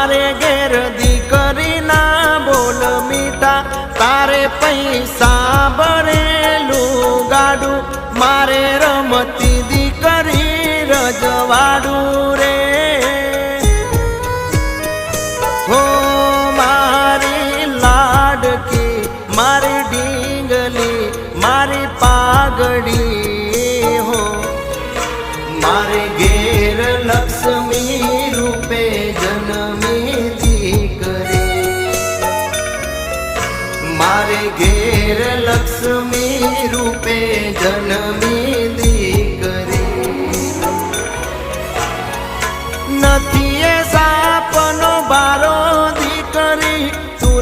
मारे घेर दीकरी ना बोल मीठा तारे पैसा भरेलू गाडू मारे रमती दीकरी रजवाडू रे हो मारी लाडकी मारी डींगली मारी पागड़ी हो मारे घेर लक्ष्मी रूपे जन्मी दीकरी मारे घेर लक्ष्मी रूपे जन्मी